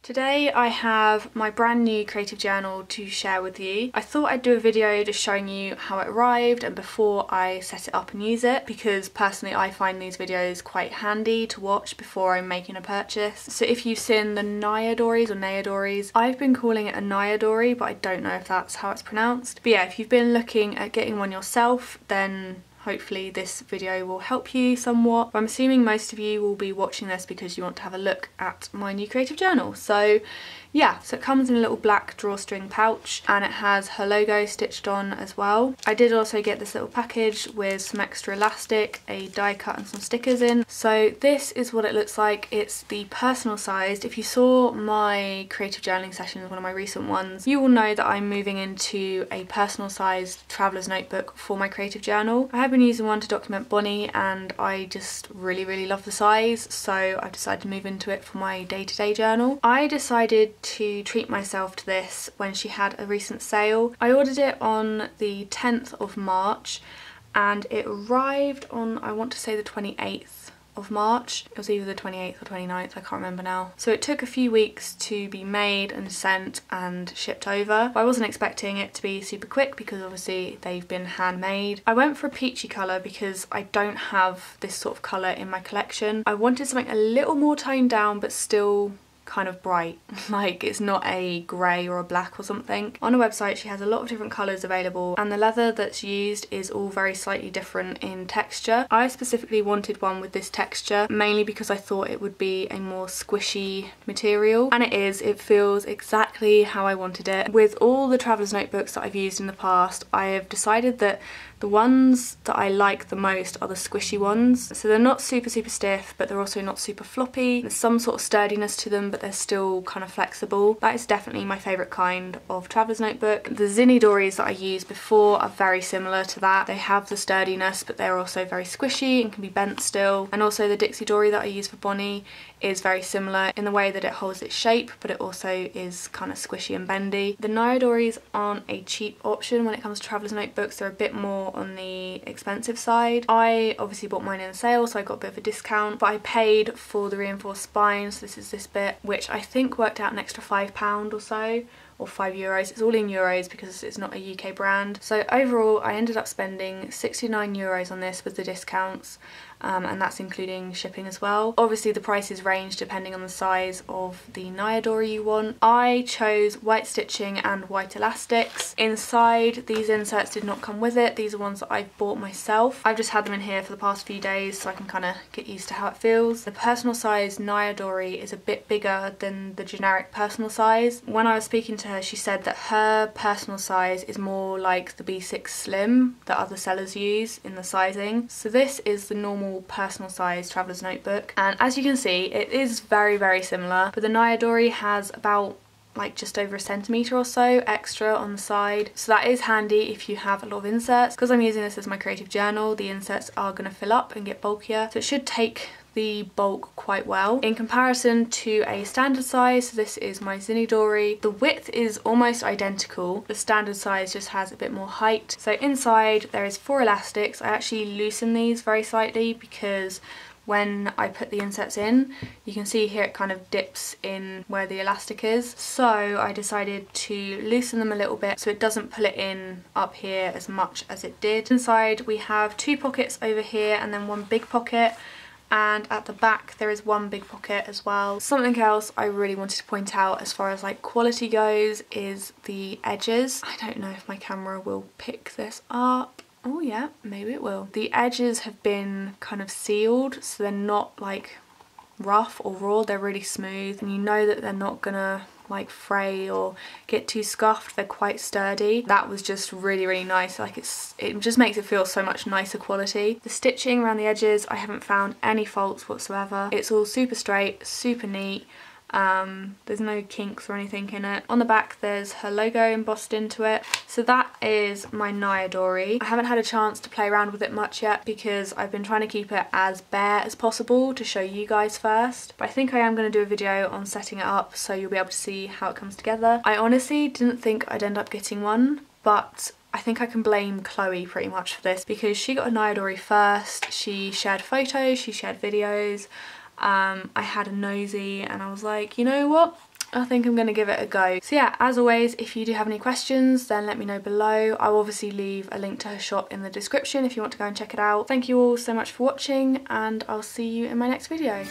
Today I have my brand new creative journal to share with you. I thought I'd do a video just showing you how it arrived and before I set it up and use it, because personally I find these videos quite handy to watch before I'm making a purchase. So if you've seen the Nayadoris, I've been calling it a Nayadori, but I don't know if that's how it's pronounced. But yeah, if you've been looking at getting one yourself, then hopefully this video will help you somewhat. But I'm assuming most of you will be watching this because you want to have a look at my new creative journal. So yeah, so it comes in a little black drawstring pouch and it has her logo stitched on as well. I did also get this little package with some extra elastic, a die cut and some stickers in. So this is what it looks like. It's the personal sized. If you saw my creative journaling sessions, one of my recent ones, you will know that I'm moving into a personal sized traveler's notebook for my creative journal. I have been using one to document Bonnie and I just really love the size, so I've decided to move into it for my day-to-day journal. I decided to treat myself to this when she had a recent sale. I ordered it on the 10th of March and it arrived on, I want to say, the 28th of March. It was either the 28th or 29th, I can't remember now. So it took a few weeks to be made and sent and shipped over. But I wasn't expecting it to be super quick because obviously they've been handmade. I went for a peachy colour because I don't have this sort of colour in my collection. I wanted something a little more toned down but still kind of bright, like it's not a grey or a black or something. On her website she has a lot of different colours available and the leather that's used is all very slightly different in texture. I specifically wanted one with this texture mainly because I thought it would be a more squishy material, and it is. It feels exactly how I wanted it. With all the traveler's notebooks that I've used in the past, I have decided that the ones that I like the most are the squishy ones. So they're not super stiff, but they're also not super floppy. There's some sort of sturdiness to them, but they're still kind of flexible. That is definitely my favourite kind of traveler's notebook. The Nayadoris that I used before are very similar to that. They have the sturdiness, but they're also very squishy and can be bent still. And also the Dixie-dori that I use for Bonnie is very similar in the way that it holds its shape, but it also is kind of squishy and bendy. The Nayadoris aren't a cheap option when it comes to traveler's notebooks. They're a bit more on the expensive side. I obviously bought mine in a sale, so I got a bit of a discount, but I paid for the reinforced spine, so this is this bit, which I think worked out an extra £5 or so, or €5. It's all in euros because it's not a UK brand. So overall I ended up spending €69 on this with the discounts, and that's including shipping as well. Obviously the prices range depending on the size of the Nayadori you want. I chose white stitching and white elastics. Inside, these inserts did not come with it. These are ones that I bought myself. I've just had them in here for the past few days so I can kind of get used to how it feels. The personal size Nayadori is a bit bigger than the generic personal size. When I was speaking to her, she said that her personal size is more like the B6 Slim that other sellers use in the sizing. So this is the normal personal size traveler's notebook, and as you can see it is very similar, but the Nayadori has about like just over a centimetre or so extra on the side, so that is handy if you have a lot of inserts. Because I'm using this as my creative journal, the inserts are going to fill up and get bulkier, so it should take the bulk quite well. In comparison to a standard size, so this is my Nayadori, the width is almost identical. The standard size just has a bit more height. So inside there is 4 elastics. I actually loosen these very slightly because when I put the inserts in, you can see here it kind of dips in where the elastic is. So I decided to loosen them a little bit so it doesn't pull it in up here as much as it did. Inside we have 2 pockets over here and then 1 big pocket, and at the back there is 1 big pocket as well. Something else I really wanted to point out as far as like quality goes is the edges. I don't know if my camera will pick this up. Oh yeah, maybe it will. The edges have been kind of sealed, so they're not like rough or raw, they're really smooth, and you know that they're not gonna like fray or get too scuffed. They're quite sturdy. That was just really nice. Like it just makes it feel so much nicer quality. The stitching around the edges, I haven't found any faults whatsoever. It's all super straight, super neat. There's no kinks or anything in it. On the back there's her logo embossed into it. So that is my Nayadori. I haven't had a chance to play around with it much yet because I've been trying to keep it as bare as possible to show you guys first. But I think I am going to do a video on setting it up so you'll be able to see how it comes together. I honestly didn't think I'd end up getting one, but I think I can blame Chloe pretty much for this because she got a Nayadori first. She shared photos, she shared videos. I had a nosy and I was like, you know what? I think I'm going to give it a go. So yeah, as always, if you do have any questions, then let me know below. I'll obviously leave a link to her shop in the description if you want to go and check it out. Thank you all so much for watching, and I'll see you in my next video.